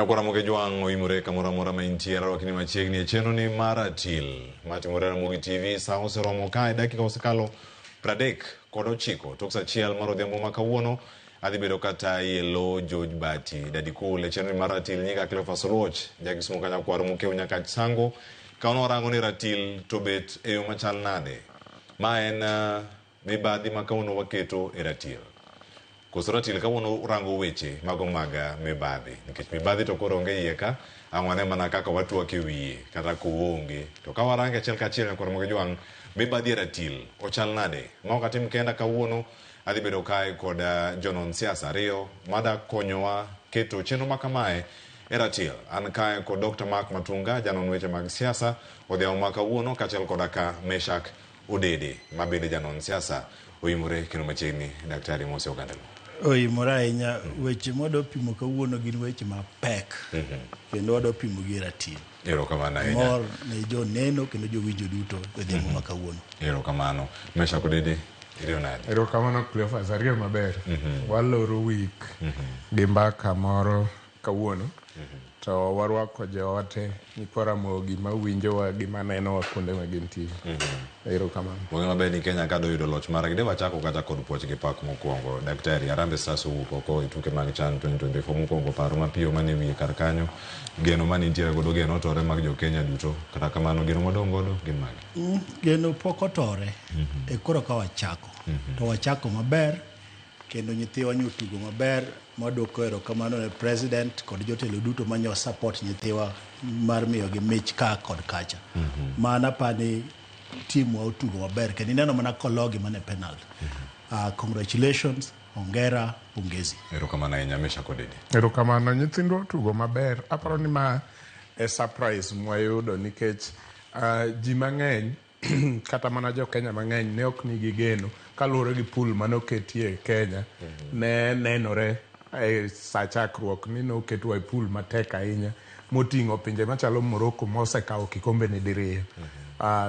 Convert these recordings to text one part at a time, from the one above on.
Ramogi juang oimore kamora mora ma intiera wakini machiegni cheno ni maratil matimore Ramogi TV sa oseromo kae dakika osekalo 39 tok sa achiel mar odhiambo ma kawuono adhi bedo kata yelo George Bati dadi kule cheno ni maratil nyika Cleophas Oluoch jagismo kanya kwaro mukeu nyaka sango kaono rango ni ratil tobet eyo machal nade ma en mibadhi ma kaono waketo e ratil Kosratil kawuono rango weche mago maga mibadhi nikech mibadhi to koro onge iye ka ang'wane mana kaka watwak e wiye kata kuonge to ka warange achiel kachiel nyaka Ramogi juang mibadhi e ratil ochal nade ma ok atim kenda kawuono adhi bedo kae kod jonon siasa ariyo mada konyowa keto chenro ma kamae e ratil an kae kod Dr. Matunga janon weche mag siasa odhiambo ma kawuono kaachiel koda ka Meshack Odede mabende janon siasa oimore kendo machiegni daktari Mose Ogandalo. Oimore ahinya weche mwado pimo kawuono gin weche mapek kendo wado pimo gi ratil. Erokamano ahinya. Mor ne jo neno kendo jo winjo duto odhiambo ma kawuono. Erokamano. Meshack Odede iriyo nade? Erokamano Cleophas ariyo maber. Waloro week gi mbaka moro kawuono. To warwako joote nyikwa Ramogi ma winjowa gi manenowa kuonde ma gintie. Erokamano. Wang'e maber ni Kenya ka doyudo loch margi de wachako kata kod puoch gi pak mokwongo daktari Harambee Stars owuok oko e tuke mag CHAN 2024 mokwongo paro mapiyo mane wiye kar kanyo geno manitiere godo geno otore mag jo Kenya duto kata kamano geno madong godo gin magi geno pok otore e koro ka wachako to wachako maber kendo nyithiwa nyotugo maber madwoko erokamano ne president kod jotelo duto manyo support nyithiwa mar miyo gi mich ka kod kacha mana pani timu wa utugo maber kendo ineno mana kologi mane penalty congratulations hongera pongezi. Erokamano ahinya Meshack Odede. Erokamano nyithindo tugo maber aparo ni ma e surprise mwayudo nikech ji mang'eny kata mana jo Kenya mang'eny ne ok nigi geno kaluwore gi pool manoketie Kenya ne nenore e sa chakruok ni noketwa e pool matek ahinya moting'o pinje machalo Morocco mosekawo kikombe ni diriyo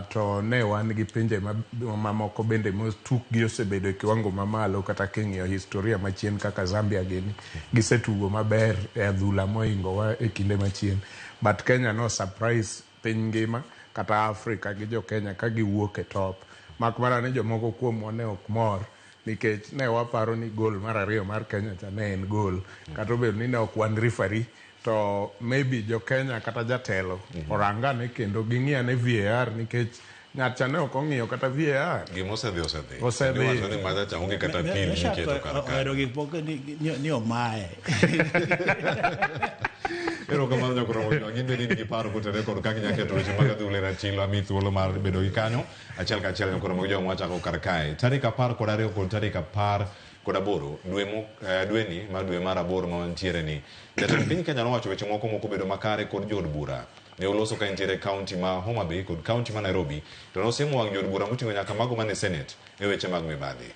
to ne wan gi pinje mamoko bende tukgi osebedo e kiwango mamalo kata king'iyo historia machien kaka Zambia gini gisetugo maber e adhula moingowa e kinde machien but Kenya no surprise piny ngima kata Afrika gi jo Kenya ka giwuok e top mak mana ni jomoko kuomwa ne ok mor nikech ne waparo ni gol mar ariyo mar Kenya cha ne en gol kata obedo ni ne ok wan referee to maybe jo Kenya kata jatelo orangane kendo ging'iyane VAR nikech ng'at cha ne ok ong'iyo kata VAR gima osedhi osedhi ni maza cha onge kata pil miketo kar ka ohero gik moko ni omaye. Erokamano nyaka Ramogi gin bende nigi paro kotenore kod kaka inyalo keto weche mag adhula e ratil ami thuolo mar bedo gi kanyo achiel kachiel nyaka Ramogi joma wachako kar kae tarik 12 kod tarik 18 dweni mar dwe mar aboro ma wantiere ni jatend piny Kenya nowacho weche moko bedo makare kod jood bura ne oloso ka intiere kaunti ma Homa Bay kod kaunti ma Nairobi to nosemo wang' jood bura moting'o nyaka mago mane Senate e weche mag mibadhi.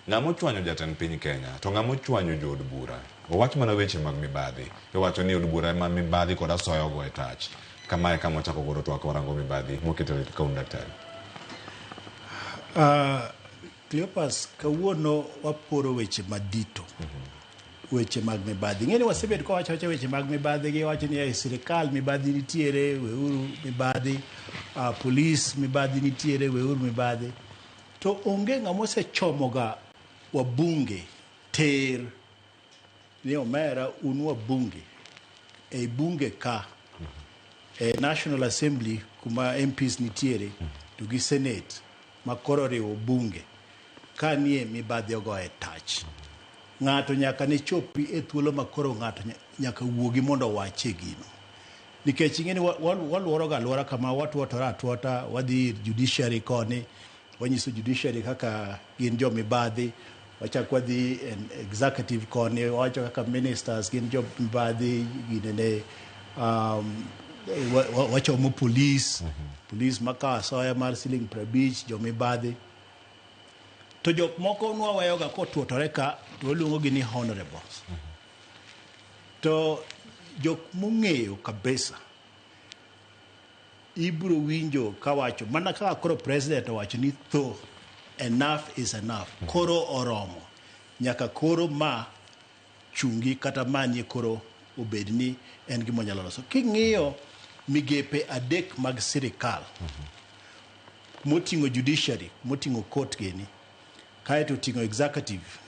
Ng'amo chwanyo jatend piny Kenya to ng'amo chwanyo jood bura owach mana weche mag mibadhi iwacho ni od bura ma mibadhi kod asoyogo e tach kamae kama wachako godo twak warango mibadhi moketo e kaun daktari. Cleophas kawuono waporo weche madito weche mag mibadhi ng'eni wasebed ko wacho weche mag mibadhi gi wacho ni e sirikal mibadhi nitiere weuru mibadhi police mibadhi nitiere weuru mibadhi to onge ng'amo sechomoga wabunge ter ni omera un wabunge e bunge ka e National Assembly kuma MPs nitiere to gi Senate makoro riwo bunge ka nie mibadhi ogo e tach ng'ato nyaka ne chopi e thuolo makoro ng'ato nyaka wuogi mondo wache gino nikech ing'eni waluoro ga alwora kama watwotora atwota wadhi judiciary koni wanyiso judiciary kaka gin jo mibadhi wachak wadhi executive koni wacho kaka ministers gin jo mibadhi ginene wachomo police maka asoya mar siling 50 jo mibadhi to jok moko nwa wayoga kotwotore ka to waluongogi ni honorables to jok mong'eyo kabisa ibro winjo kawacho mana kaka koro president owacho ni enough is enough koro oromo nyaka koro ma chungi kata manye koro obed ni en gima nyalo loso. King'iyo migepe adek mag sirikal moting'o judiciary, moting'o court geni, kaeto oting'o executive,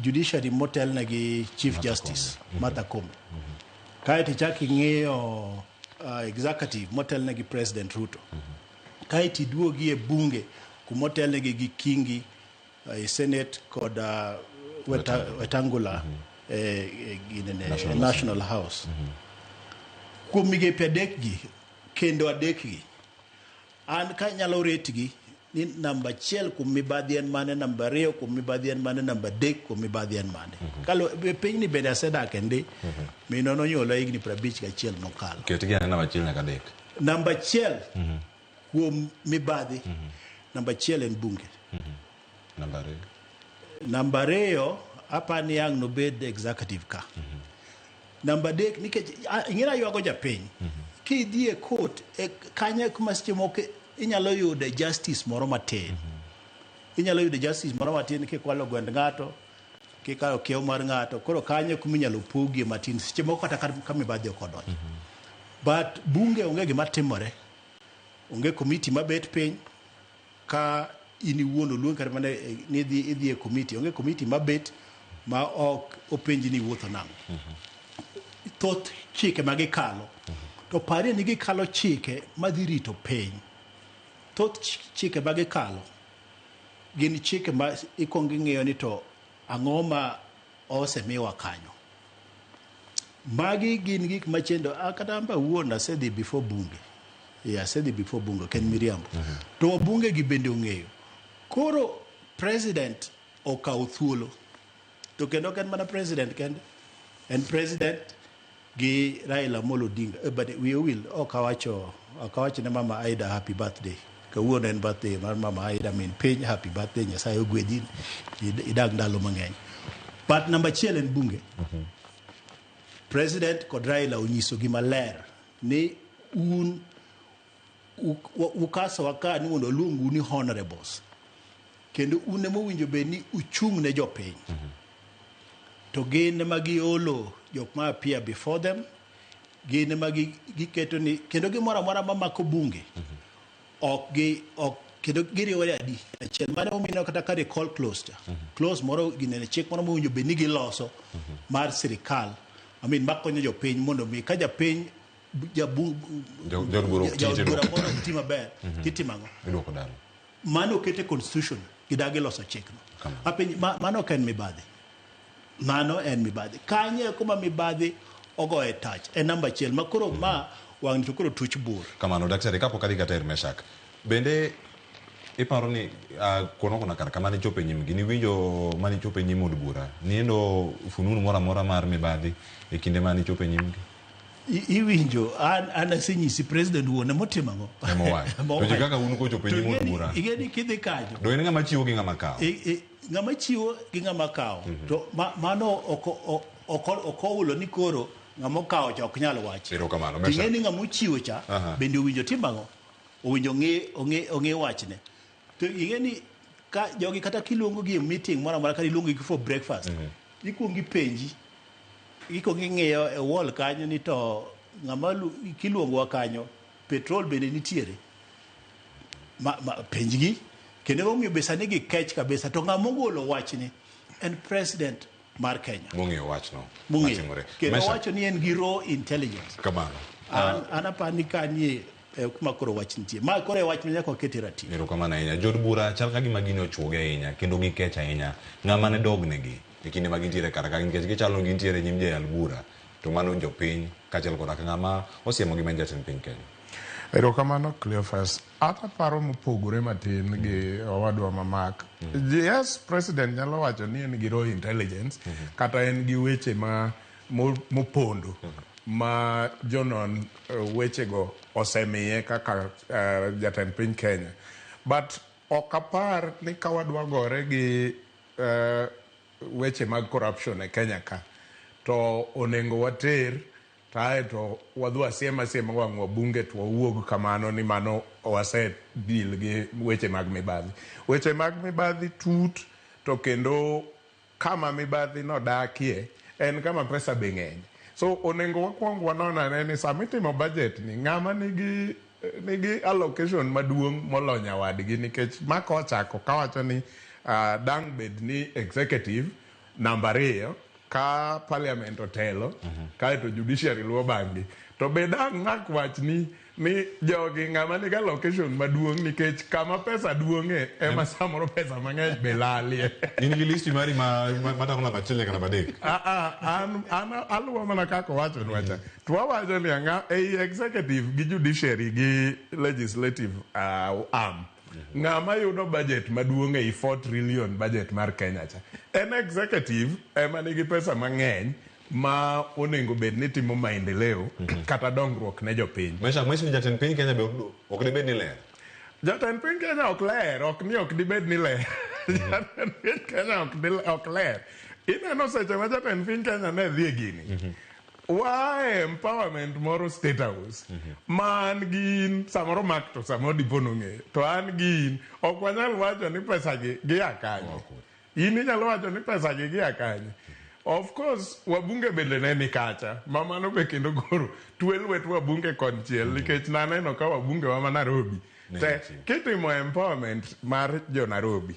judiciary motelne gi Chief Justice Martha Koome. Kaeto ichak ing'iyo executive motelne gi President Ruto. Kaeto iduogi e bunge kumotelne gi Kingi, Senate kod Wetangula National House. Kuom migepe adek gi kendo adek gi an ka nyalo retgi ni namba 1 kuom mibadhi en mane, namba 2 kuom mibadhi en mane, namba 3 kuom mibadhi en mane. Kalo piny ni bende asedak ndi mino nonyola higni 51 nokalo. Ketgi ane namba 1 nyaka 3. Namba 1 kuom mibadhi, namba 1 en bunge. Namba 2 apani yang no bed executive ka. Namba 3 nikech ing'era yuago japiny. Kidhi e court kanya kuma seche moko inyalo yude justice moro matin. Inyalo yude justice moro matin kikwalo gwend ng'ato, kikayo kiew mar ng'ato, koro kanya kuma inyalo pogie matin seche moko kata ka mibadhi ok odonjo. But bunge onge gima timore. Onge committee mabet piny ka ini wuono luong kar mane ni idhi e committee. Onge committee mabet ma ok openji ni wuotho nang'o. Thoth chike magikalo to pare ni gikalo chike madhi rito piny. Thoth chike magikalo gin chike ma ikwongo ing'eyo ni to ang'o ma osemiwa kanyo. Magi gin gik machendo kata amba wuon asedhi before bunge. Asedhi before bunge ken miriambo. To bunge gi bende ong'eyo. Koro president okaw thuolo. To kendo ken mana president kende. En president gi Raila Amolo Odinga. But we will okawacho ne mama Aida happy birthday. Kawuono en birthday mar mama Aida min piny happy birthday Nyasaye ogwedhi idag ndalo mang'eny. But number 1 en bunge. President kod Raila onyiso gima ler ni un ukaso waka ni mondo luongu ni honorables. Kendo un ema owinjo bed ni uchung' ne jopiny. To gin ema giolo jok ma appear before them. Gin ema giketo ni kendo gimoro amora mamako bunge. Kendo giriwore adi. Achiel mane omino kata ka recall clause cha. Clause moro ginene chik moro mowinjo bed ni giloso mar sirikal. Makonyo jopiny mondo mi ka japiny jabura mondo ti maber titimango idwoko dalo mano kete constitution gidagi loso chikno mano ken mibadhi kanye kuma mibadhi ogoe touch e namba 1 makoro wang to koro tuch bur kamano daktari kapo kadhi kata Meshack bende iparo ni kono kar kamani chope nyim gini winjo mani chope nyim od bura niendo fununu mora mora mar mibadhi e kinde mani chope nyim gi iwinjo an asenyisi president wuone motimango to jikaka unu ko chope nyim od bura igeni kidhi kanyo do en ng'ama chiwo gi ng'ama kawo ng'ama chiwo gi ng'ama kawo to mano okoulo ni koro ng'ama kawo cha ok nyal wacho erokamano ing'eni ng'ama chiwo cha bende owinjo timango owinjo ong'e wachne to ing'eni ka jogi kata kiluongo gi meeting moro amora kata iluongo gi for breakfast ikuongi penji ikuongi ng'iyo e wall kanyo ni to ng'ama kiluongowa kanyo petrol bende nitiere penjgi kendo omiyo besa ni gi kech kabisa to ng'ama ogolo wachni en president mar Kenya mong'eyo wachno matimore kendo wacho ni en gi raw intelligence kamano an apani kanie kuma koro wach nitie ma koro wach nyaka oketi ratiro erokamano ahinya jod bura chal ka gima gini ochuoge ahinya kendo gikech ahinya ng'ama ne dognegi e kinde ma gintiere kar ka nikech gichalo gintiere nyim jayal bura to mano jopiny kaachiel koda ka ng'ama osiemo gi en jatend piny Kenya. Erokamano Cleophas, ata paro mopogore matin gi owadwa mamak. Yes, president nyalo wacho ni en gi raw intelligence kata en gi weche mopondo ma jonon wechego osemiye kaka jatend piny Kenya. But ok apar ni kawadwa gore gi weche mag corruption e Kenya ka to onengo water tae to wadhu asiema wang' wabunge to wawuog kamano ni mano wase deal gi weche mag mibadhi. Weche mag mibadhi tut to kendo kama mibadhi no dakie en kama pesa be ng'eny. So onengo wakwong wanona ni samitimo budget ni ng'ama nigi allocation maduong' molonya wadgi nikech maka ochako kawacho ni dang bed ni executive number 2 ka parliament otelo kaeto judiciary luwo bang'gi to be dang' mak wach ni jogi ng'ama nigi allocation maduong' nikech kama pesa duong'e ema samoro pesa mang'eny be lalie. In gi listi mari matako namba 1 nyaka namba 3. An aluwo mana kaka wacho nwacha. To wawacho ni ei executive gi judiciary gi legislative arm ng'ama yudo budget maduong' ei 4 trillion budget mar Kenya cha. En executive ema nigi pesa mang'eny ma onengo bed ni timo maendeleo kata dongruok ne jopiny. Meshack jatend piny Kenya be ok dibed ni ler. Jatend piny Kenya ok ler, ok dibed ni ler. Jatend piny Kenya ok ler. Ineno seche ma jatend piny Kenya ne dhi gini. Why empowerment moro State House? Man gin samoro mak to samoro dipono ng'e. To an gin ok wanyal wacho ni pesa gi akanye. In inyalo wacho ni pesa gi akanye. Of course, wabunge bende ne ni kacha. Mamano be kendo goro 12 wet wabunge konchiel nikech naneno ka wabunge wa Nairobi. Te kitimo empowerment mar jo Nairobi.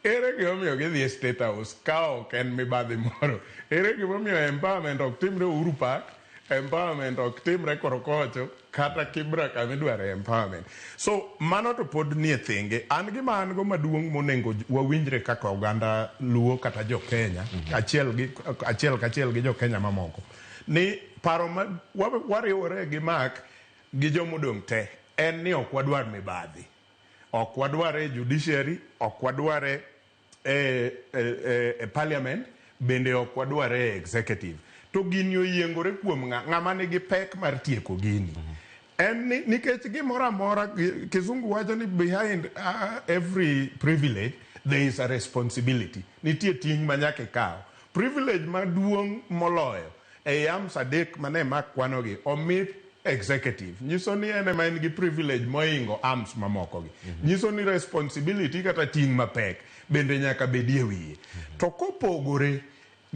Ere gimomiyo gidhi State House ka ok en mibadhi moro. Ere gimomiyo empowerment ok timre Uhuru Park, empowerment ok timre korokocho kata Kibra kamidware empowerment. So mano to pod nie thinge. An gima an go maduong' monengo wawinjre kaka oganda luo kata jo Kenya, achiel gi jo Kenya mamoko. Ni paro ma wariwore gi mak gi jomodong' te en ni ok wadwar mibadhi. Ok wadware judiciary, ok wadware parliament, bende ok wadware executive. To gini oyiengore kuom ng'ama nigi pek mar tieko gini. En nikech gimoro amora kizungu wacho ni behind every privilege there is a responsibility. Nitie ting' ma nyaka ikaw. Privilege maduong' moloyo yams adek mane mak kwanogi omit executive. Nyiso ni ene ma en gi privilege moingo arms mamoko gi. Nyiso ni responsibility kata ting' mapek bende nyaka bedie wiye. To kopogore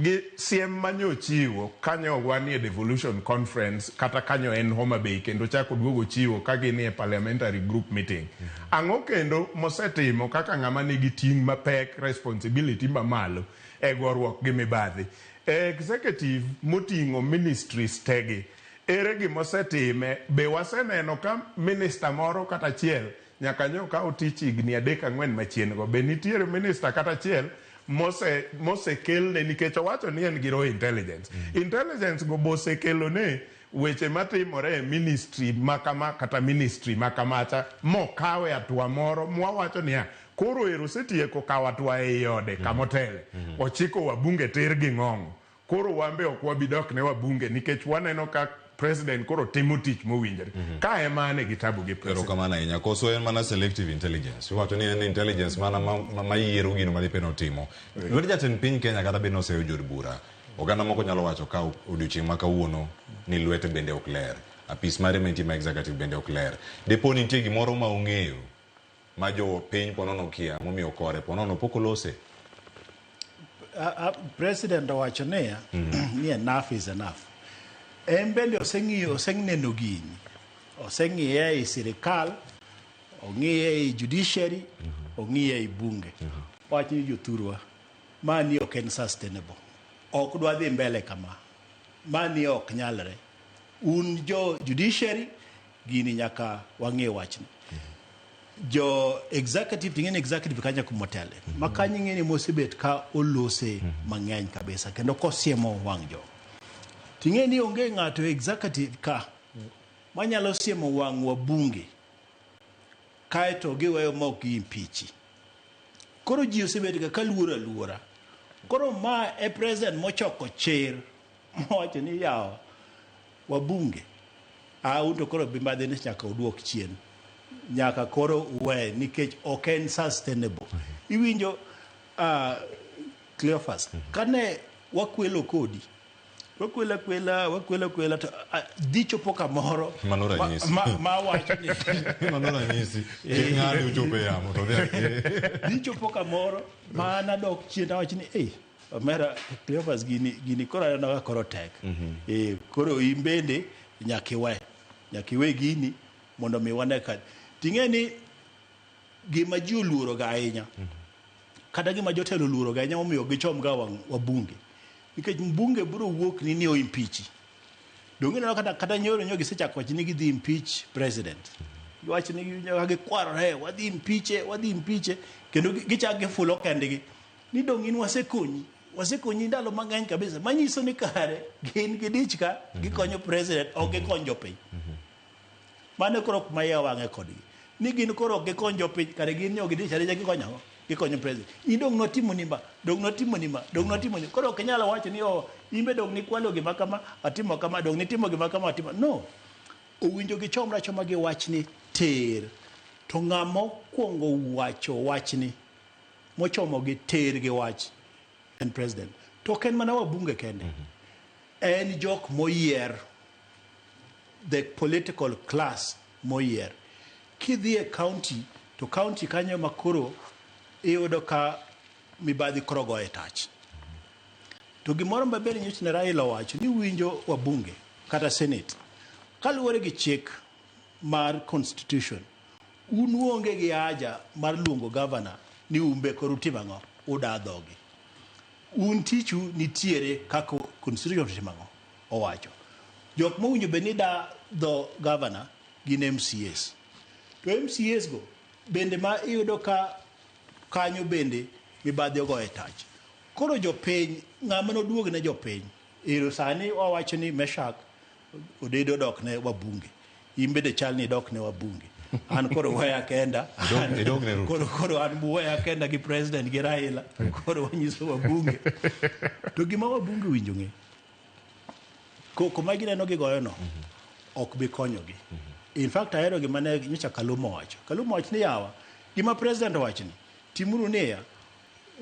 gi siem manyo chiwo kanyo wani devolution conference kata kanyo en Homa Bay kendo chako duogo chiwo ka gini e parliamentary group meeting. Ang'o kendo mosetimo kaka ng'ama nigi ting' mapek responsibility mamalo e goruok gi mibadhi. Executive moting'o ministries tegi ere gimosetime be waseneno ka minister moro kata achiel nyaka nyo ka otich higni 3-4 machien go be nitiere minister kata achiel mosekelne nikech owacho ni en gi raw intelligence. Intelligence go bosekelone weche matimore e ministry makama kata ministry makamacha mokawe atua moro mwawacho ni koro ero setieko kawo atua e ode kamotele ochiko wabunge ter gi ng'ong'o. Koro wambe ok wabidok ne wabunge nikech waneno ka president koro timo tich mowinjore. Ka emane kitabu gi president. Pero kamana inya koso en mana selective intelligence. Wato ni en intelligence mana mayiero gino malipe no timo. Lwet jatend piny Kenya kata beno seyo jod bura. Oganda moko nyalo wacho ka odiochieng' ma kawuono ni lwete bende ok ler. Apis mare ma executive bende ok ler. Depo nitie gimoro ma ong'eyo ma jo piny ponono kia momiyo kore ponono pokolose. President owacho ni enough is enough. En bende oseneno gini. Oseng'iye e sirikal, ong'iye e judiciary, ong'iye e bunge. Wacho ni jothurwa, mani ok en sustainable. Ok dwa dhi mbele kama. Mani ok nyalre. Un jo judiciary, gini nyaka wang'e wachni. Jo executive, ting'eni executive kanya kumotele. Makanyi ng'eni mosibet ka olose mang'eny kabisa. Kendo kosiemo wang' jo. Ting'eni onge ng'ato executive ka manyalo siemo wang' wabunge kaeto giweyo mok gi impichi. Koro ji osebet ka luora. Koro ma e president mochoko chir mowacho ni yawa wabunge unto koro bimbadhe ni nyaka uduok chien. Nyaka koro we nikech ok en sustainable. Iwinjo Cleophas kane wakwelo kodi wakwela to dicho poka moro manora nyisi ma wacho ni manora nyisi ng'ani uchope yamo to dicho poka moro mana dok chien wacho ni Omera Cleophas gini koro aneno koro tek. Koro imbende nyakiwe gini mondo mi wane ka. Ting'eni gima ji oluoro ga ahinya. Kata gima jotelo oluoro ga ahinya omiyo gichom ga wabunge. Nikech mbunge biro wuok ni o impeach. Donge no kata nyoro nyogi sechako wach ni gidhi impeach president. Wach ni gikwarore wadhi impeach kendo gichak gifulo kendgi. Ni dongin wasekonyi ndalo mang'eny kabisa. Manyiso ni kare gin gidich ka gikonyo president ok gikonyo piny. Mane koro maya wang'e kodgi. Ni gin koro gikonyo piny kare gin nyogi dich areja gikonyo president. Idong notimo nimba. Koro ok nyalo wacho ni imbe dong ni kwalo gima kama atimo kama dong ni timo gima kama atimo. No. Owinjo gichomra choma gi wach ni ter. To ng'amo kuongo wacho wach ni mochomo gi ter gi wach en president. To ken mana wabunge kende. En jok moyier. The political class moyier. Kidhi e county to county kanyo makoro iyudo ka mibadhi koro go e tach. To gimoro maber nyoch ne Raila wacho ni winjo wabunge kata senate kaluwore gi chik mar constitution un uonge gi haja mar luongo governor ni umbe koro timang'o udadhogi. Un tichu nitiere kako constitution timang'o owacho. Jok mowinjo be ni da dho governor gin MCAs. To MCAs go bende ma iyudo ka kanyo bende mibadhi ogo e tach. Koro jopiny ng'ama noduog ne jopiny. Iro sani wawacho ni Meshack Odede dok ne wabunge. Imbe de chal ni dok ne wabunge. An koro waya kenda. Koro an waya kenda gi president gi Raila. Koro wanyiso wabunge. To gima wabunge winjo ng'e. Kuma gineno gigoyo no ok bi konyogi. In fact ahero gima ne nyocha Kalumo wacho. Kalumo wacho ni yawa gima president wacho ni timuru ne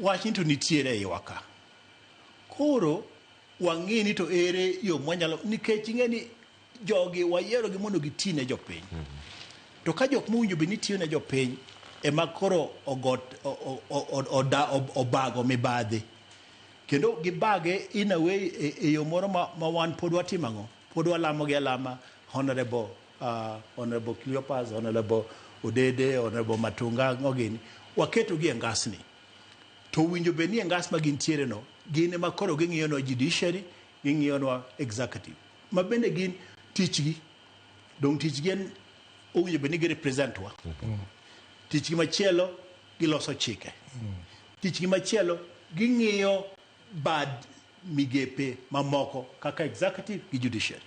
wach ni to nitiere e waka. Koro wang'e ni to ere yo mwanyalo nikech ing'eni jogi wayiero gi mondo gitine jopiny. To ka jok mowinjo be nitiyo ne jopiny ema koro obago mibadhi. Kendo gibage in a way e yo moro ma wan pod watimang'o. Pod walamo gi alama honorable Cleophas, honorable Odede, honorable Matunga ngogini. Waketo gi engasni. To winjo be ni engas ma gintiere no. Gin ema koro ging'iyo no judiciary, ging'iyo no executive. Ma bende gin tichgi. Dong tichgi en owinjo be ni gi-represent wa. Tichgi machielo giloso chike. Tichgi machielo ging'iyo bad migepe mamoko kaka executive gi judiciary.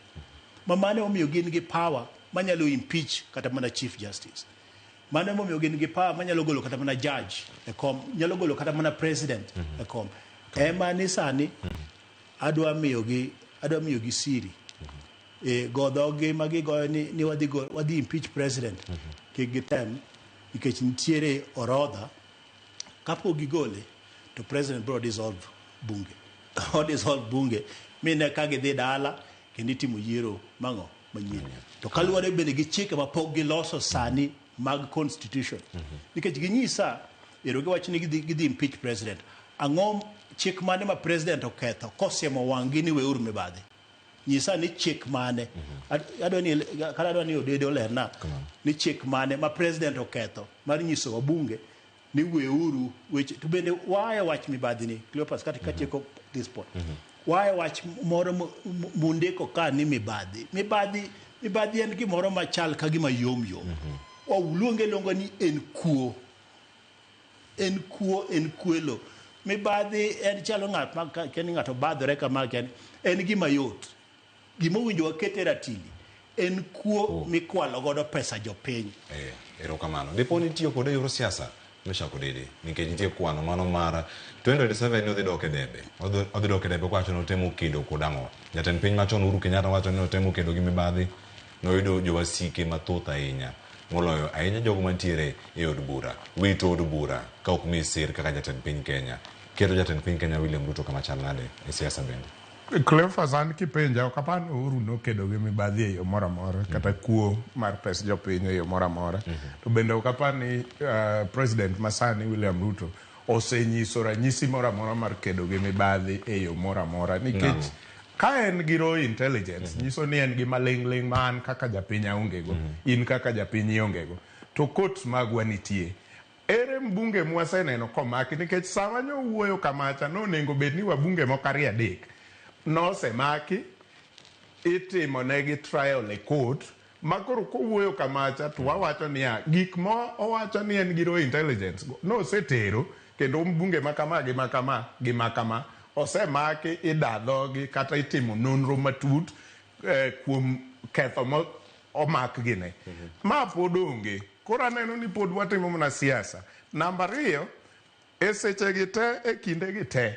Mane omiyo gin gi power manyalo impeach kata mana chief justice. Mane omiyo gin gi power manyalo golo kata mana judge e kom, nyalo golo kata mana president e kom. Ema ni sani adwa miyo gi siri. Godhogi magigoyo ni wadhi impeach president kik gitem nikech nitiere orodha kapo gigole to president bro dissolve bunge. Dissolve bunge mine ka gidhi dala kendo itimo yiero mang'o manyien. To kaluwore bende gi chike mapok giloso sani mag constitution. Nikech ginyisa ero giwacho ni gidhi impeach president. Ang'o chik mane ma president oketho kosiemo wang'i ni weuru mibadhi. Nyisa ni chik mane adwa ni Odede olerna ni chik mane ma president oketho mar nyiso wabunge ni weuru weche to bende waya wach mibadhi ni Cleophas katieko this point. Waya wach moro mundeko ka ni mibadhi en gimoro machal ka gima yom. Oluonge longo ni en kuelo. Mibadhi en chalo ng'at ma keni ng'ato badhore kama en gima yot. Gima winjo wakete ratili en kuo mikwalo godo pesa jopiny. Erokamano. Dipo ni tiyo kode yor siasa Meshack Odede nikech nitie kwano mano mara 2027 odhi dok e debe. Odhi dok e debe kwacho notemo kedo kod ang'o. Jatend piny machon Uhuru Kenyatta wacho ni notemo kedo gi mibadhi. Noyudo jowasike mathoth ahinya. Moloyo ahinya jogo mantiere e od bura. Wito od bura ka ok mi sir kaka jatend piny Kenya. Keto jatend piny Kenya William Ruto kama chal nade e siasa bende. Cleophas an kipenja ok apani Uhuru nokedo gi mibadhi e yo moro amora kata kuo mar pes jopiny e yo moro amora. To bende ok apani president masani William Ruto osenyiso ranyisi moro amora mar kedo gi mibadhi e yo moro amora nikech ka en gi raw intelligence nyiso ni en gi maling'ling ma an kaka japiny aongego in kaka japiny iongego to courts magwa nitie. Ere mbunge mwaseneno komaki nikech sama nyo wuoyo kamacha nonego bed ni wabunge moko 2-3 nosemaki itimo negi trial e court makoro kowuoyo kamacha to wawacho niya gik ma owacho ni en gi raw intelligence nosetero kendo mbunge makama gi makama osemaki idadhogi kata itimo nonro matut kuom ketho ma omakgi ne. Ma pod onge. Koro aneno ni pod watimo mana siasa. Namba 2, e sechegi te e kindegi te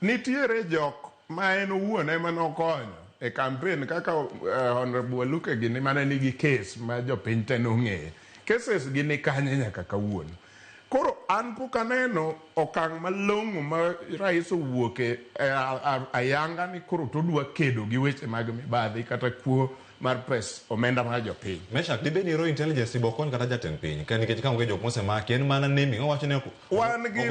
nitiere jok ma en owuon ema nokonyo e campaign kaka Honorable Luke gini mane nigi case ma jopiny te nong'eyo. Cases gi ni kanye nyaka kawuono. Koro an pok aneno okang' malong'o ma rais owuoke ayanga ni koro todwa kedo gi weche mag mibadhi kata kuo mar pes omenda mar jopiny. Meshack, dibe ni raw intelligence bokon kata jatend piny ka nikech kaonge jok mosemaki en mana naming owacho ne wan gi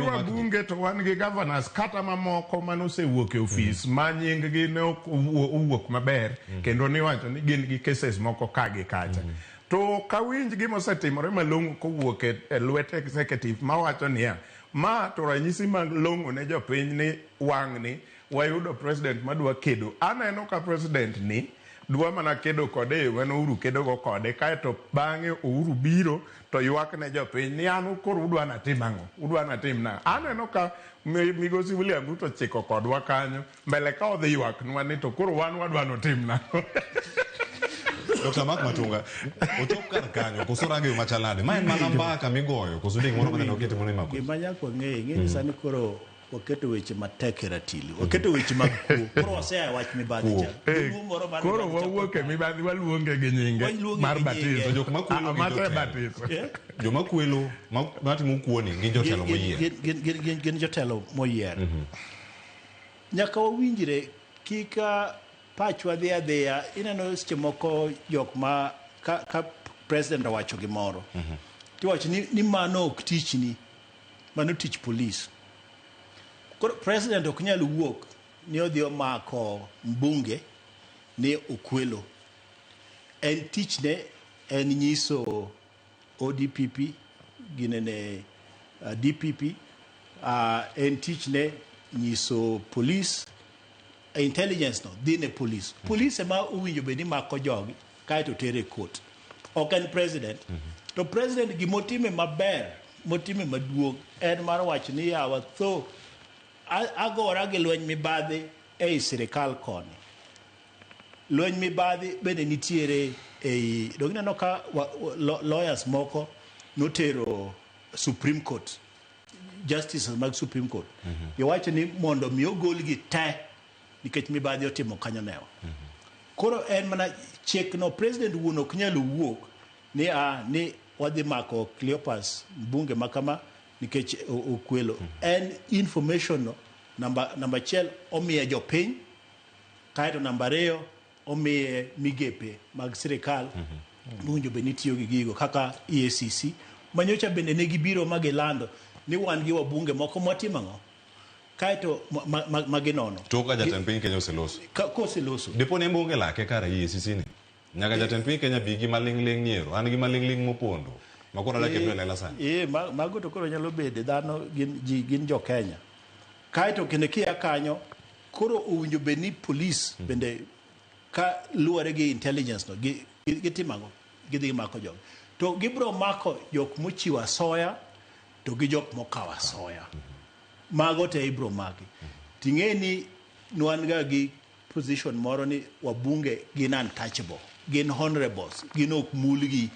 wabunge to wan gi governors kata mamoko manosewuok e ofis ma nying gi ne owuok maber kendo niwacho ni gin gi cases moko kagi kacha. To kawinj gima osetimore malong'o kowuok e lwet executive mawacho niya ma to ranyisi malong'o ne jopiny ni wang' ni wayudo president madwa kedo. Aneno ka president ni dwa mana kedo kode yo mano Uhuru kedo go kode kaeto bang'e Uhuru biro to ywak ne jopiny ni an koro udwa na tim ang'o, udwa na tim na. Aneno ka migosi William Ruto chiko kodwa kanyo mbele ka odhi ywak nwa ni to koro wan wadwa no tim na. Dr. Mark Matunga, ochop kar kanyo kosorange machalade. Ma en mana mbaka migoyo kosuding moro maneno kete mone mako. Gima nyako ng'e sani koro waketo weche matek e ratili. Waketo weche mag kuo. Koro wasea wach mibadhi cha. Koro wawuok e mibadhi waluonge gi nyinge mar batizo. Jok makwelo mate batizo. Joma kwelo matimo kuoni gin jotelo moyier. Gin jotelo moyier. Nyaka wawinjre kika pachwa dhi adhiya ineno seche moko jok ma ka president owacho gimoro tiwacho ni mano ok tichni, mano tich police. Koro president ok nyal wuok ni odhi omako mbunge ni okwelo. En tichne en nyiso ODPP ginene DPP en tichne nyiso police intelligence no dine police. Police ema uwinjo beni mako jogi kaeto tere court. Ok en president. To president gimotime maber, motime maduong' en mar wacho ni yawa tho agora gi lweny mibadhi ei sirikal koni. Lweny mibadhi bende nitiere ei dogineno ka lawyers moko notero Supreme Court, justices mag Supreme Court. Iwacho ni mondo mi ogolgi te nikech mibadhi otimo kanyo newa. Koro en mana chekno president wuon ok nyal wuok ni wadhi mako Cleopas mbunge makama nikech okwelo. En information no namba 1 omiye jopiny kaeto namba 2 omiye migepe mag sirikal bunjo be nitiyo gi gigo kaka EACC manyocha bende ne gibiro magilando ni wan gi wabunge moko motimo ang'o kaeto maginono to ka jatend piny Kenya oseloso koseloso depo ne mbunge lake kara EACC ni nyaka jatend piny Kenya bigi maling'ling niero an gi maling'ling mopondo makoro lake dwe lela sani mago to koro nyalo bede dhano gin jo Kenya kaeto kende kia kanyo koro owinjo be ni police bende ka luwore gi intelligence no gitimango gidhi mako jog to gibro mako jok mochiwa soya to gi jok mokawa soya mago te ibro maki tingeni nwanga gi position moro ni wabunge gin untouchable gin honorables gin ok mulgi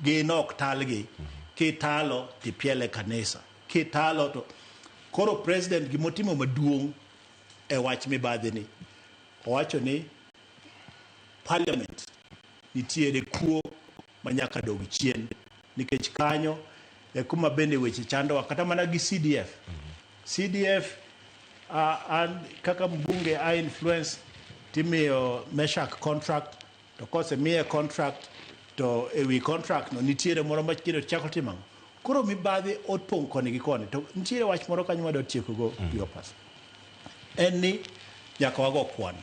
gin ok talgi kitalo tipiele kanisa kitalo to koro president gimotimo maduong' e wach mibadhi ni owacho ni parliament nitiere kuo manyaka dog chien nikech kanyo e kuma bende weche chando kata mana gi CDF and kaka mbunge a influence timiyo Meshack contract to kose miye contract to ewi contract no nitiere moro machiro chako timang koro mibadhi opong' koni gi koni. To nitiere wach moro kanyo ma do tieko go Yopas. En ni nyaka wago kwan.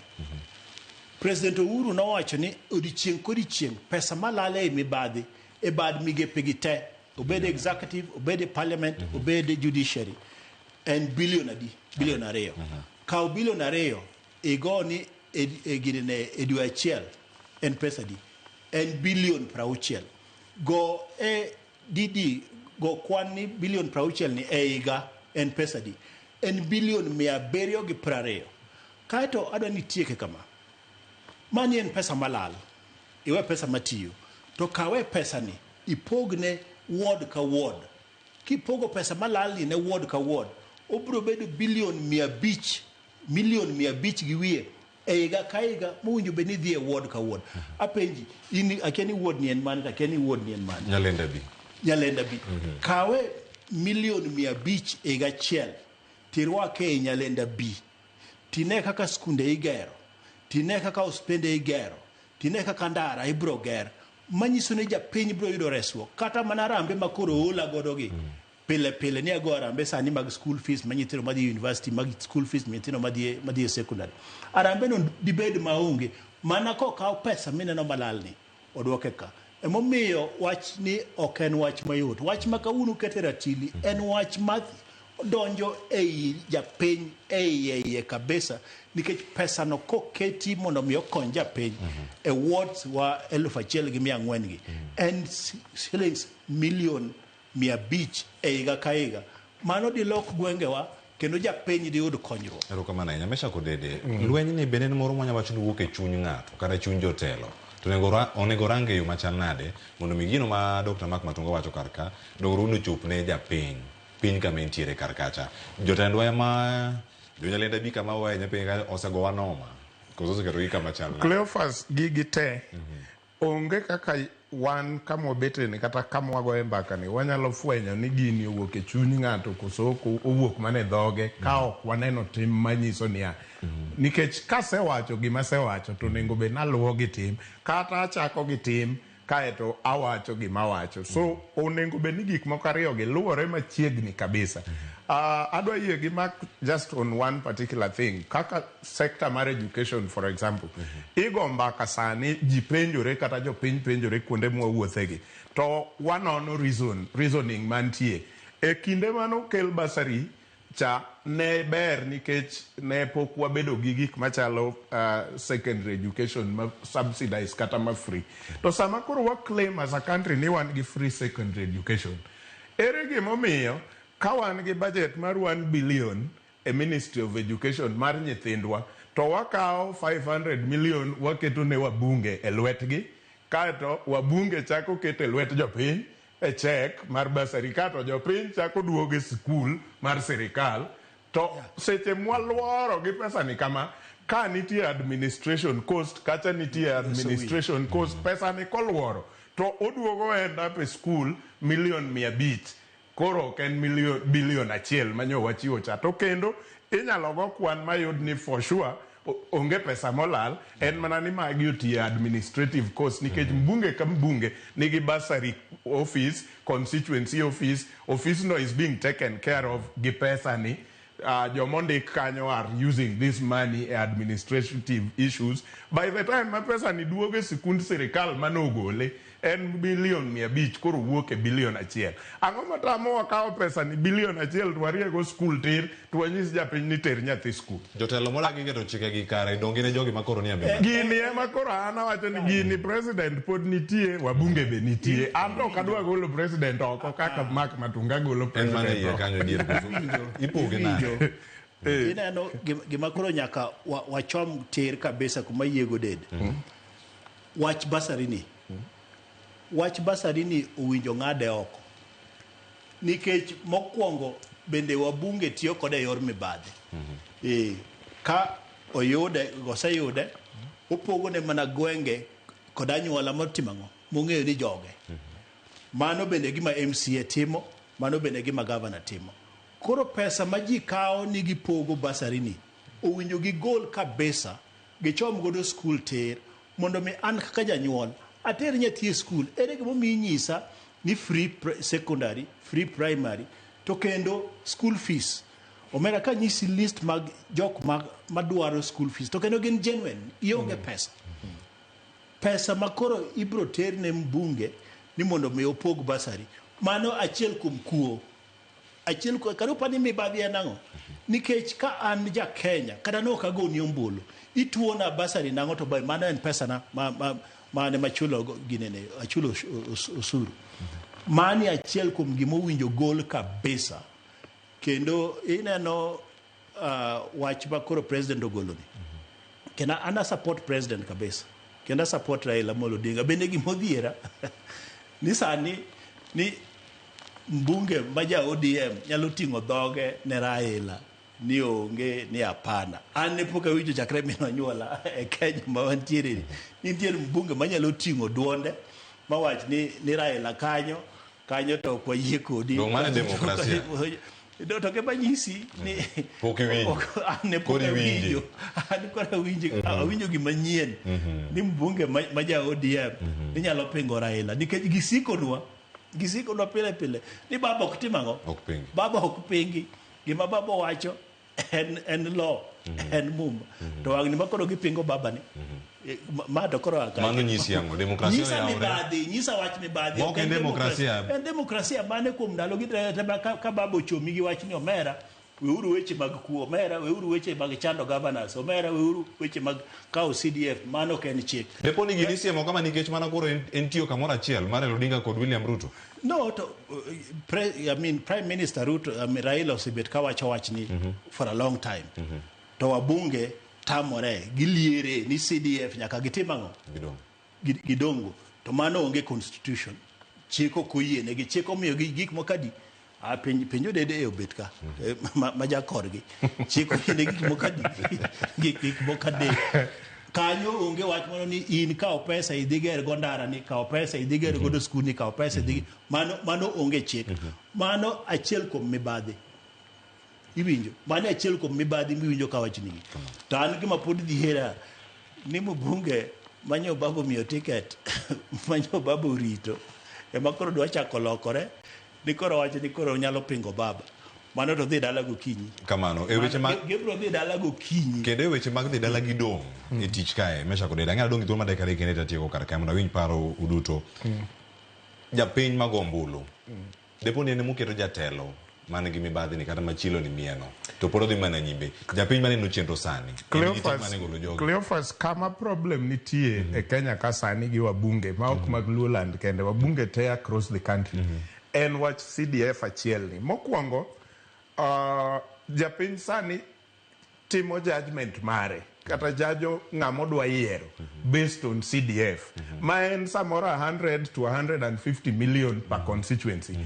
President Uhuru nowacho ni odiochieng' kodiochieng' pesa malale e mibadhi e bad migepe gi te, obed executive, obed parliament, obed judiciary, en bilion adi, bilion ariyo. Kaw bilion ariyo igoni gine e dwe achiel en pesa di, en bilion 60. Go Didi go kwan ni bilion 60 ni e higa en pesa di, en bilion 720. Kaeto adwa ni tieke kama, mani en pesa malal, iwe pesa matiyo, to kawe pesa ni ipogne ward ka ward. Kipogo pesa malal ni ne ward ka ward, obro bedo bilion 500, milion 500 gi wiye e higa ka higa, mowinjo bed ni dhi e ward ka ward. Apenji, akia ni ward ni en mane, akia ni ward ni en mane. Nyalenda bi. Kawe milion 500 e higa achiel, tirwake e Nyalenda bi. Tine kaka skunde igero, tine kaka ospende igero, tine kaka ndara ibro ger. Manyiso ni japiny bro yudo resruok. Kata mana rambe makoro ola godo gi. Pile ni ago arambe sani mag school fees manyithindo madhi university, mag school fees nyithindo madhi secondary. Arambe no dibed maonge, mana ko kaw pesa mineno malal ni odwoke ka. Emomiyo wach ni ok en wach mayot. Wach ma kawuono kete ratili en wach ma donjo ei japiny ei kabisa, nikech pesa no koketi mondo mi okony japiny e wards wa 1,400 gi en shillings milion 500 e higa ka higa. Mano di lok gwengewa kendo japiny di yud konyruok. Erokamano ahinya. Meshack Odede, lweny ni bende moro mwanya wacho ni wuok e chuny ng'ato kata chuny jotelo. To onego range yo machal nade mondo mi gino ma Dr. Mark Matunga wacho karka dogruno chup ne japiny. Piny kama entiere karkacha. Jotendwa ema Nyalenda bi kama wae nyapinga osagowa noma. Kozo keto gi kama chal. Cleophas gigi te. Onge kaka wan kama obete ni kata kama wagoe mbaka ni wanyalo fwenyo ni gini owuok e chuny ng'ato koso owuok mane dhoge ka ok waneno tim manyiso niya. Nikech kasewacho gima sewacho to nengo be naluwo gi tim kata achako gi tim kaeto awacho gima wacho. So onengo be ni gik moko ariyo gi luwore machiegni kabisa. Adwa yie gi Mark just on one particular thing. Kaka sector mar education for example. Igo mbaka sani ji penjore kata jopiny penjore kuonde mwawuothegi. To wanono reasoning mantie. E kinde manokel basari cha ne ber nikech ne pok wabedo gi gik machalo secondary education ma subsidized kata ma free. To sama koro wa claim as a country ni wan gi free secondary education. Ere gimomiyo ka wan gi budget mar 1 billion e Ministry of Education mar nyithindwa to wakawo 500 million waketo ne wabunge e lwetgi, kaeto wabunge chako keto e lwet jopiny e check mar basari, kato jopiny chako duoge skul mar sirikal. To seche mwaluoro gi pesa ni kama, ka nitie administration cost, kacha nitie administration cost, pesa ni koluoro to oduogo end up e skul milion 500. Koro ken bilion achiel manyo wachiwo cha. To kendo inyalo go kwan mayud ni for sure onge pesa molal, en mana ni magi otie administrative cost nikech mbunge ka mbunge nigi basari office, constituency office no is being taken care of gi pesa ni. Jomondik kanyo are using this money administrative issues. By the time ma pesa ni duoge sikund sirikal manogole en bilion 500 koro wuok e bilion achiel. Ang'o matamo wakawo pesa ni bilion achiel to wariego skul tir to wanyis japiny ni ter nyathi skul. Jotelo molagi keto chike gi kare dongi ne jogi makoro ni abima. Gini ema koro an awacho ni gini president pod nitie, wabunge be nitie. An to kadwa golo president oko kaka Mark Matunga golo president. En mane kanyo dier ipoge na. Ineno gima koro nyaka wachom tir kabisa kuma yiego Odede. Wach basari ni. Wach basari ni owinjo ng'ade oko. Nikech mokwongo bende wabunge tiyo kode yor mibadhi. Ka oseyude, opogo ne mana gwenge kod anyuola motimang'o mong'eyo ni joge. Mano bende gima MCA timo, mano bende gima governor timo. Koro pesa ma ji kawo ni gipogo basari ni owinjo gigol kabisa, gichom godo skul tir mondo mi an kaka janyuol ater nyathi e skul. Ere gimomiyo inyisa ni free secondary, free primary, to kendo school fees. Omera ka nyisi list mag jok madwaro school fees, to kendo gin genuine, ionge pesa. Pesa makoro ibro ter ne mbunge ni mondo mi opog basari. Mano achiel kum kuo. Achiel kuo, karo pani mibadhi anang'o. Nikech ka an ja Kenya, kada no kago ni ombulu, ituona basari nango to by mano en pesa na mane machulo ginene, achulo osuru. Mani achiel kum gimo winjo gol kabisa. Kendo ineno wach makoro president ogoloni. Kena ana support president kabisa. Kenda support Raila Amolo Odinga. Bende gimodhiera ni sani ni mbunge maja ODM nyalo ting'o dhoge ne Raila ni onge ni apana. An ne pok awinjo chakre min onyuola e Kenya ma wantiere. Nitiere mbunge manyalo ting'o duonde mawach ni Raila kanyo to kwa yie kodi. Dong mane demokrasia. To ke manyisi ni pok iwinjo. Ane pok iwinjo. An kora winjo gima nyien ni mbunge maja ODM ni nyalo pingo Raila nikech gisikonwa pile ni baba ok timango. Baba ok pingi. Gima baba wacho en law, en mum. To wang ni makoro gipingo baba ni. Ma to koro aka. Mano nyisi yango demokrasia ya ore. Nyisa wach mi badhi. Ok en demokrasia. En demokrasia mane kuom ndalo gi ka baba ochomi gi wach ni omera. Weuru weche mag kuo omera, weuru weche mag chando governors, omera weuru weche mag kao CDF, mano ken chik. Deponi ginisi mo kama nikech mana koro en tiyo kamora achiel mar Odinga kod William Ruto. No, Prime Minister Ruto, Raila osebet ka wacho wachni for a long time. To wabunge tamore, giliere ni CDF nyaka gitimango. Gidongo. To mano onge constitution. Chiko kuye ne gichiko miyo gik mokadi. Penjo Odede obet ka maja korgi chiko ne gik mokadi gik mokade kanyo onge wach mono ni in kao pesa idhiger go ndara ni kao pesa idhiger go skul ni kao pesa idhi mano onge chik. Mano achiel kuom mibadhi iwinjo, mano achiel kuom mibadhi miwinjo ka wach nigi. To an gima pod dhi hera ni mbunge manyo babo miyo ticket manyo babo rito ema koro dwa chako lokore ni koro wacho ni koro nyalo pingo baba. Mano to dhi dala gokinyi. Kamano e weche mag gebro dhi dala gokinyi. Kendo e weche mag dhi dala gi dong e tich kae Meshack Odede ng'ado dong thuolo madekare kende tatieko kar kae mondo awinj paro uduto. Japiny mag ombulu. Deponi en muketo jatelo man gi mibadhi ni kata machilo ni mieno. To pod odhi mana nyimbe. Japiny mane no chenro sani. Cleophas kama problem nitie e Kenya ka sani gi wabunge ma ok mag Luoland kende wabunge te across the country. En wach CDF achiel ni. Mokwongo japiny sani timo judgment mare kata jajo ng'amo dwa yiero based on CDF ma en samora 100 to 150 million per constituency.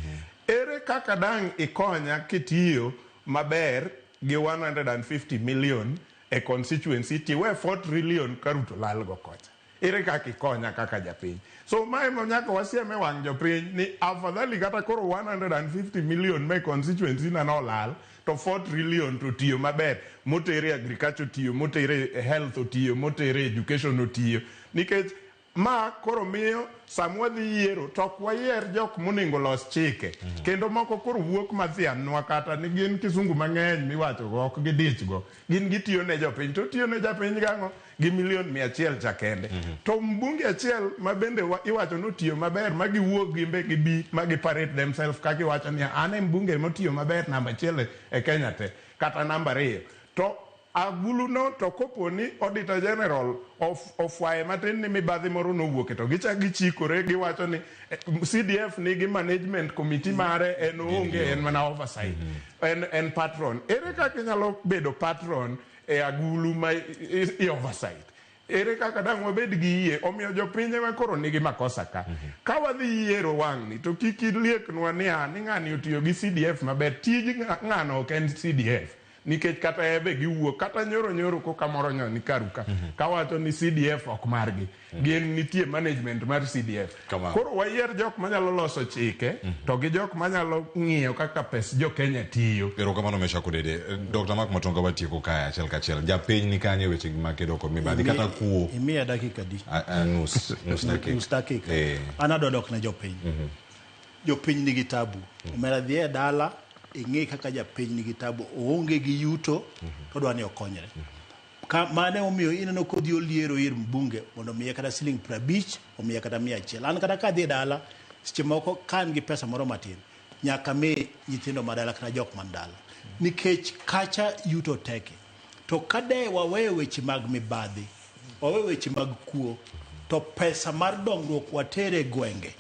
Ere kaka dang ikonya kitiyo maber gi 150 million e constituency tiwe 4 trillion karuto lalgo kocha. Ere kaka ikonya kaka japiny. So mae nyaka wasieme wang jopiny ni afadhali kata koro 150 million me constituency na no lal to 4 trillion to tiyo maber motere agriculture tiyo, motere health tiyo, motere education tiyo. Nikech ma koro miyo samwa dhi yiero tok wayier jok moningo los chike. Kendo moko koro wuok mathianwa kata ni gin kisungu mang'eny miwacho go ok gidich go. Gin gitiyo ne jopiny to tiyo ne japiny gang'o gi 100,000 cha kende. To mbunge achiel ma bende iwacho no tiyo maber ma giwuok gimbe gibi ma giparate themselves ka giwacho ni an mbunge motiyo maber namba 1 e Kenya te kata namba 2. To agulu no to koponi Auditor General of wae matin ni mibadhi moro no wuok to gichikore giwacho ni CDF nigi management committee mare en onge en mana oversight en patron. Ere kaka nyalo bedo patron e agulu ma oversight? Ere kaka dang wabed gi yie omiyo jopinye ma koro nigi makosa ka. Ka wadhi yiero wang'ni to kik ilieknwa ni ng'ani otiyo gi CDF maber. Tij ng'ano ok en CDF. Nikech kata ebe giwuok kata nyoro ko kamoro nyo ni karuka kawacho ni CDF ok margi gin nitie management mar CDF. Koro wayier jok manyalo loso chike to gi jok manyalo ng'iyo kaka pes jo Kenya tiyo. Pero kamano Meshack Odede Dr. Mark Matunga watieko kaya achiel kachiel japiny ni kanye weche ma kedo kod mibadhi kata kuo imiya dakika di nus dakika anadodok na jopiny jopiny nigi tabu. Omera dhi e dala ing'e kaka japiny nigi tabu, oonge gi yuto to dwa ni okonyre. Mane omiyo ineno kodhi oliero ir mbunge mondo miye kata siling 50 omiye kata 100. An kata ka dhi dala seche moko kan gi pesa moro matin nyaka mi nyithindo madala kata jok man dala nikech kacha yuto teke. To kade waweyo weche mag mibadhi, waweyo weche mag kuo, to pesa mar dongruok watere gwenge.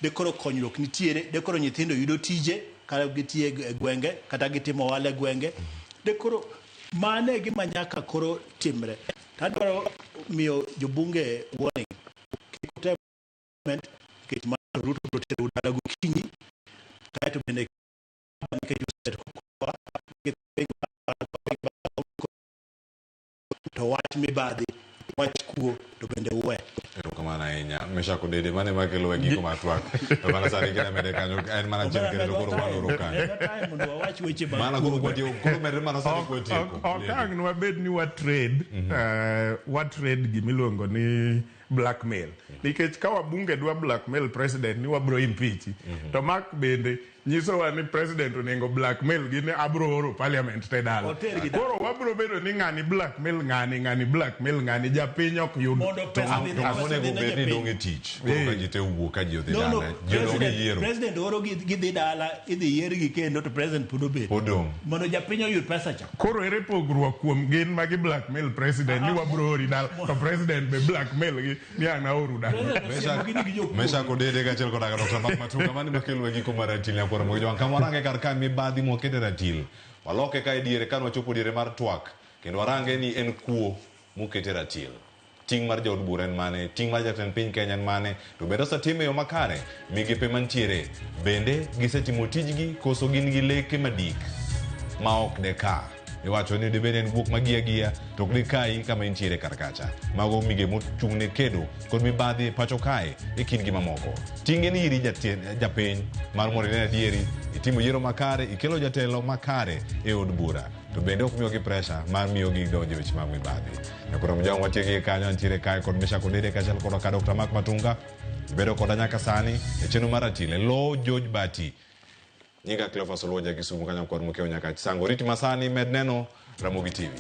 Dekoro konyruok nitiere, dekoro nyithindo yudo tije kata gitie e gwenge kata gitimo wale gwenge. Dekoro mane gima nyaka koro timre. Tadwaro miyo jobunge warning. Kikotement kech ma Ruto protere udala gokinyi kaeto bende to wach mibadhi, wach kuo to bende uwe. Kamana ahinya Meshack Odede mane makelo e giko mar Twak to mana sani kina mede kanyo en mana chiel kendo koro waloro kanyo mana koro kwatio koro mede mana sani kwatio okang' nwabed ni wa trade gimiluongo ni blackmail nikech ka wabunge dwa blackmail president ni wabro impeach to mak bende nyisowa ni president onego blackmail gi ni abro oro parliament te dala koro wabro bedo ni ng'ani blackmail ng'ani blackmail ng'ani japiny ok yud to onego bed ni dong' e tich koro ka ji te wuok ka ji odhi dala ji dong' e yiero president oro gidhi dala idhi yiergi kendo to president pod obed mondo japiny oyud pesa cha. Koro ere pogruok kuom gin magi blackmail president ni wabro ori dala to president be blackmail gi ni an aoru dala. Meshack Odede kaachiel koda Dr. Matunga mane makelo e giko mar Ratil nyakoro mo jwan kamarange kar ka mibadhi mokete Ratil waloke ka e diere kan wachopo diere mar Twak kendo warange ni en kuo mokete Ratil. Ting mar jaod bura en mane, ting mar jatend piny Kenya en mane, to bende osetime yo makare, migepe mantiere bende gisetimo tijgi koso gin gi leke madik ma ok deka. Iwacho ni debede en guok magia to ok dikai kama intiere kar kacha. Mago mige mochung' ne kedo kod mibadhi pacho kae e kind gi mamoko. Tinge ni iri japiny mar morine adieri, itimo yiero makare, ikelo jatelo makare e od bura. To bende ok miyo gi pressure mar miyo gi donjo weche mag mibadhi. Nyakoro mjong watiegi kanyo ntiere kae kod Meshack Odede kaachiel kod ka Dr. Matunga. Ibedo koda nyaka sani e chenro mar Ratil e lo George Bati. Nyinga Cleophas Oluoja Kisumu kanyo kod mkeo nyaka sango riti masani med neno Ramogi TV.